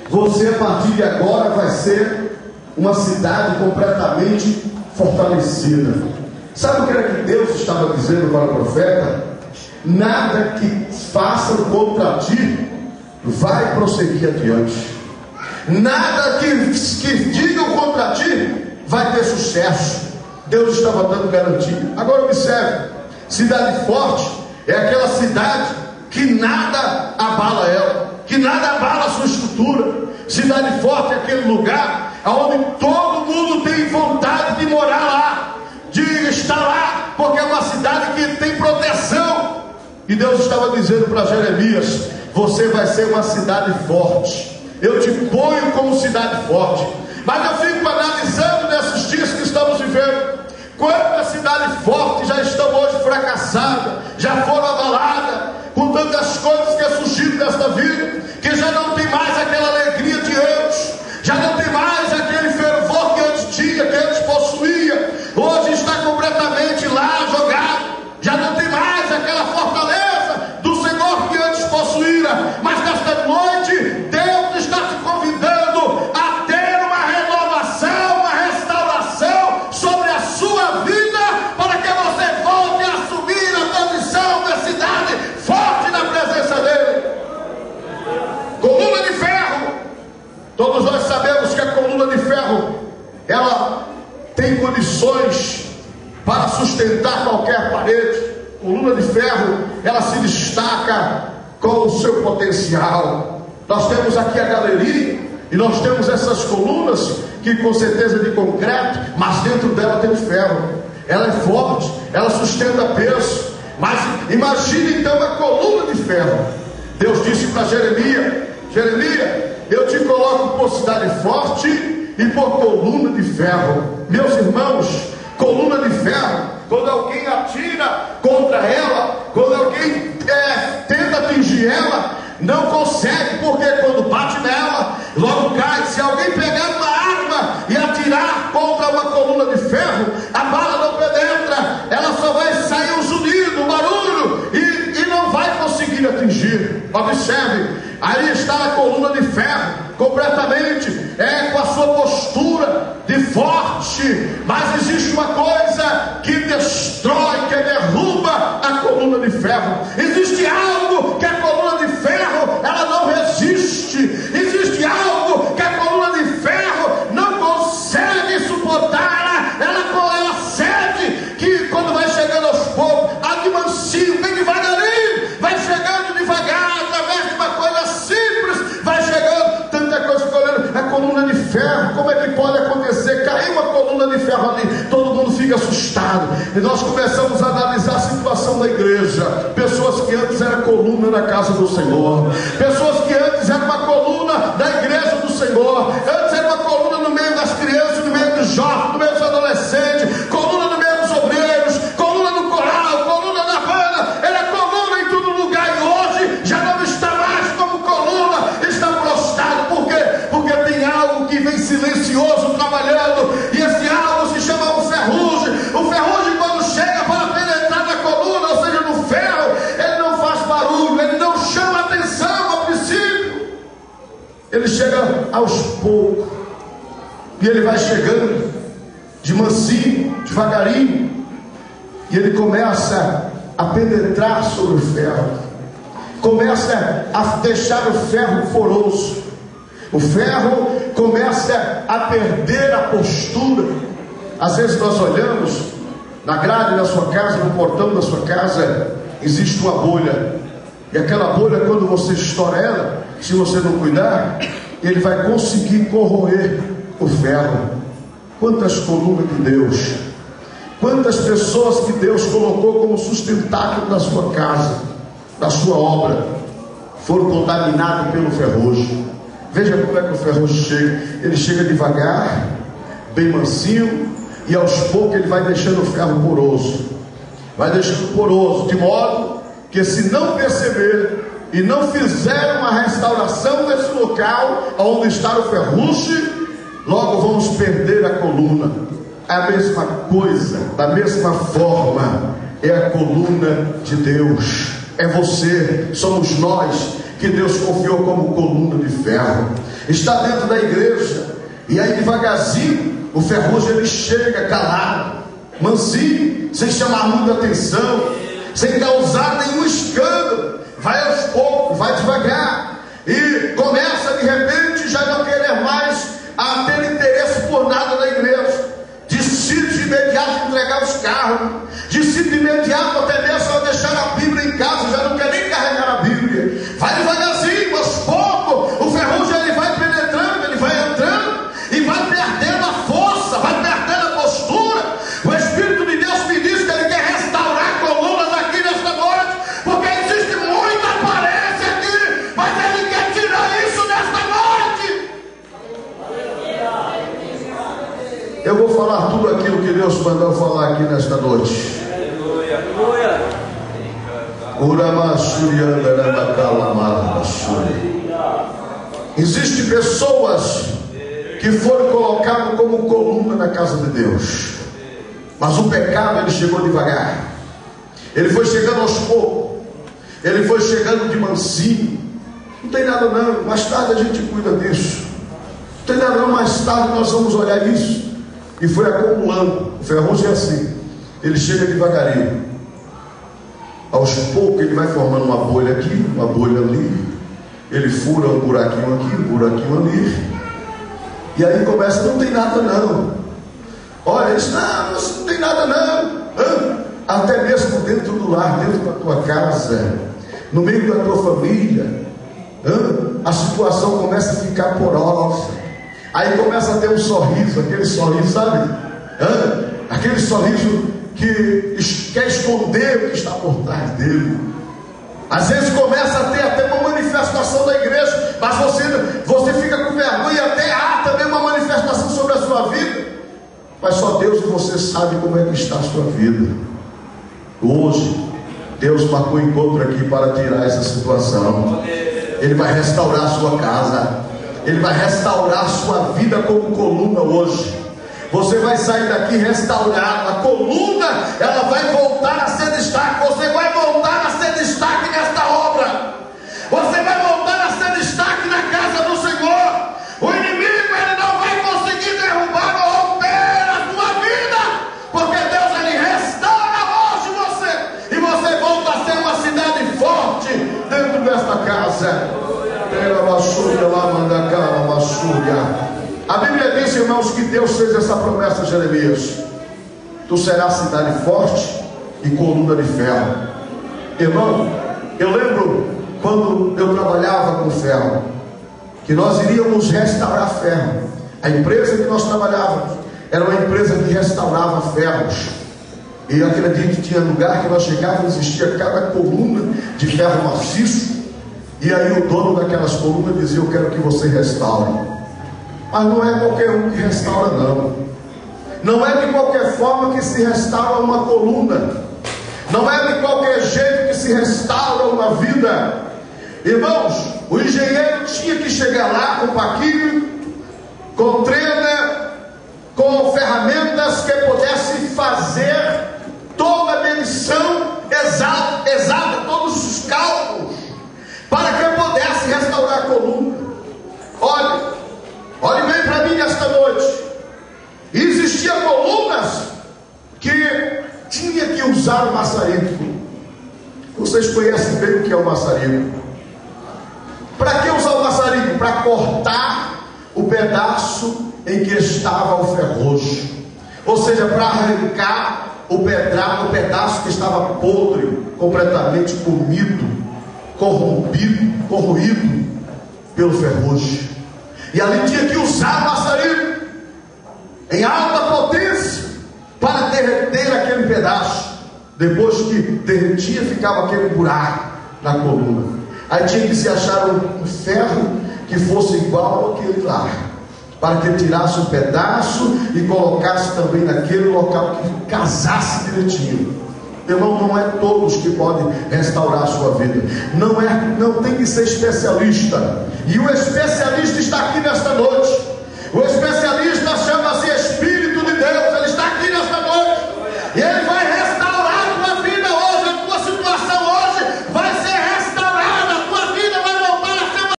Você, a partir de agora, vai ser uma cidade completamente fortalecida. Sabe o que era que Deus estava dizendo para o profeta? Nada que façam contra ti vai prosseguir adiante. Nada que digam contra ti vai ter sucesso. Deus estava dando garantia. Agora observe: cidade forte é aquela cidade que nada abala ela, que nada abala a sua estrutura. Cidade forte é aquele lugar onde todo mundo tem vontade de morar lá, de estar lá, porque é uma cidade que tem proteção. E Deus estava dizendo para Jeremias: você vai ser uma cidade forte, eu te ponho como cidade forte. Mas eu fico analisando nesses dias que estamos vivendo, quantas cidades fortes já estão hoje fracassadas, já foram abaladas, com tantas coisas que surgiram nesta vida, que já não tem mais aquela alegria de antes, já não tem mais aquele fervor que antes tinha, que antes possuía. Hoje está completamente lá jogado, já não tem mais aquela fortaleza do Senhor que antes possuía. Mas nesta noite, Deus está te convidando a ter uma renovação, uma restauração sobre a sua vida, para que você volte a assumir a posição da cidade forte na presença dele. Coluna de ferro. Todos nós sabemos que a coluna de ferro, ela tem condições para sustentar qualquer parede. Coluna de ferro, ela se destaca com o seu potencial. Nós temos aqui a galeria e nós temos essas colunas que com certeza é de concreto, mas dentro dela tem ferro. Ela é forte, ela sustenta peso. Mas imagine então a coluna de ferro. Deus disse para Jeremias: Jeremias, eu te coloco por cidade forte e por coluna de ferro. Meus irmãos, coluna de ferro, quando alguém atira contra ela, quando alguém tenta atingir ela, não consegue, porque quando bate nela, logo cai. Se alguém pegar uma arma e atirar contra uma coluna de ferro, a bala não penetra, ela só vai sair um zunido, um barulho, e não vai conseguir atingir. Observe, aí está a coluna de ferro, completamente, com a sua postura de forte. Mas existe uma coisa que destrói, que derruba a coluna de ferro. Existe algo que a coluna de ferro, ela não resiste. Existe algo que a coluna de ferro não consegue suportar. Ela cede, que quando vai chegando aos poucos, a de mansinho, bem devagarinho, vai chegando devagar, através de uma coisa simples, vai chegando. Tanta coisa que olhando, a coluna de ferro, como é que pode acontecer? Caiu uma coluna de ferro ali, todo mundo fica assustado. E nós começamos a analisar a situação da igreja. Pessoas que antes eram coluna na casa do Senhor, pessoas que antes eram uma coluna da igreja do Senhor, antes era uma coluna no meio das crianças, no meio dos jovens, no meio dos adolescentes, coluna no meio dos obreiros, coluna no coral, coluna na banda, era coluna em todo lugar. E hoje já não está mais como coluna, está prostrado. Por quê? Porque tem algo que vem silencioso trabalhando, e esse algo se chama o ferrugem. O ferrugem, quando chega para penetrar na coluna, ou seja, no ferro, ele não faz barulho, ele não chama atenção a princípio, ele chega aos poucos, e ele vai chegando de mansinho, devagarinho, e ele começa a penetrar sobre o ferro, começa a deixar o ferro poroso. O ferro começa a perder a postura. Às vezes nós olhamos na grade da sua casa, no portão da sua casa, existe uma bolha, e aquela bolha, quando você estoura ela, se você não cuidar, ele vai conseguir corroer o ferro. Quantas colunas de Deus, quantas pessoas que Deus colocou como sustentáculo da sua casa, da sua obra, foram contaminadas pelo ferrugem. Veja como é que o ferrugem chega. Ele chega devagar, bem mansinho, e aos poucos ele vai deixando o ferro poroso, vai deixando poroso, de modo que, se não perceber e não fizer uma restauração desse local onde está o ferrugem, logo vamos perder a coluna. É a mesma coisa, da mesma forma, é a coluna de Deus. É você, somos nós que Deus confiou como coluna de ferro. está dentro da igreja, e aí devagarzinho o ferrugem ele chega calado, mansinho, sem chamar muita atenção, sem causar nenhum escândalo, vai aos poucos, vai devagar, e começa de repente já não querer mais a ter interesse por nada na igreja, decide de imediato entregar os carros, decide de imediato até mesmo deixar a Bíblia em casa, já não quer nem carregar a Bíblia, vai devagarzinho, aos poucos, o ferrugem ele vai penetrando, ele vai entrando, e vai perdendo a força, vai perdendo a postura. O Espírito de Deus me diz que ele quer restaurar colunas aqui nesta noite, porque existe muita aparência aqui, mas ele quer tirar isso nesta noite. Eu vou falar tudo aquilo que Deus mandou falar aqui nesta noite. Existem pessoas que foram colocadas como coluna na casa de Deus, mas o pecado ele chegou devagar, ele foi chegando aos poucos, ele foi chegando de mansinho. Não tem nada não, mais tarde a gente cuida disso, não tem nada não, mais tarde nós vamos olhar isso. E foi acumulando. O ferrugem é assim, ele chega devagarinho, aos poucos ele vai formando uma bolha aqui, uma bolha ali, ele fura um buraquinho aqui, um buraquinho ali, e aí começa, não tem nada não. Olha, ele diz, não tem nada não. Até mesmo dentro do lar, dentro da tua casa, no meio da tua família, a situação começa a ficar porosa. Aí começa a ter um sorriso, aquele sorriso, sabe? Aquele sorriso que quer esconder o que está por trás dele. Às vezes começa a ter até uma manifestação da igreja, mas você fica com vergonha, e até há também uma manifestação sobre a sua vida, mas só Deus e você sabe como é que está a sua vida. Hoje Deus marcou um encontro aqui para tirar essa situação. Ele vai restaurar a sua casa, ele vai restaurar a sua vida como coluna hoje. Você vai sair daqui restaurado. A coluna, ela vai voltar a ser destaque. Você vai voltar a ser destaque nesta obra. Você vai voltar a ser destaque na casa do Senhor. O inimigo, ele não vai conseguir derrubar ou romper a sua vida, porque Deus, ele restaura hoje você, e você volta a ser uma cidade forte dentro desta casa. A Bíblia diz, irmãos, que Deus fez essa promessa a Jeremias: tu serás cidade forte e coluna de ferro. Irmão, eu lembro quando eu trabalhava com ferro, que nós iríamos restaurar ferro. A empresa que nós trabalhávamos era uma empresa que restaurava ferros, e eu acredito que tinha lugar que nós chegávamos, existia cada coluna de ferro maciço, e aí o dono daquelas colunas dizia: eu quero que você restaure. Mas não é qualquer um que restaura não. Não é de qualquer forma que se restaura uma coluna. Não é de qualquer jeito que se restaura uma vida. Irmãos, o engenheiro tinha que chegar lá com paquinho, com trena, com ferramentas que pudesse fazer toda a medição exata, todos os cálculos, para que pudesse restaurar a coluna. Olhe bem para mim nesta noite. Existiam colunas que tinha que usar o maçarico. Vocês conhecem bem o que é o maçarico. Para que usar o maçarico? Para cortar o pedaço em que estava o ferrugem, ou seja, para arrancar o pedaço que estava podre, completamente comido, corrompido, corroído pelo ferrugem. E ali tinha que usar o maçarico em alta potência para derreter aquele pedaço. Depois que derretia, ficava aquele buraco na coluna. Aí tinha que se achar um ferro que fosse igual àquele lá, para que tirasse um pedaço e colocasse também naquele local que casasse direitinho. Irmão, não é todos que podem restaurar a sua vida. Não tem que ser especialista. E o especialista está aqui nesta noite. O especialista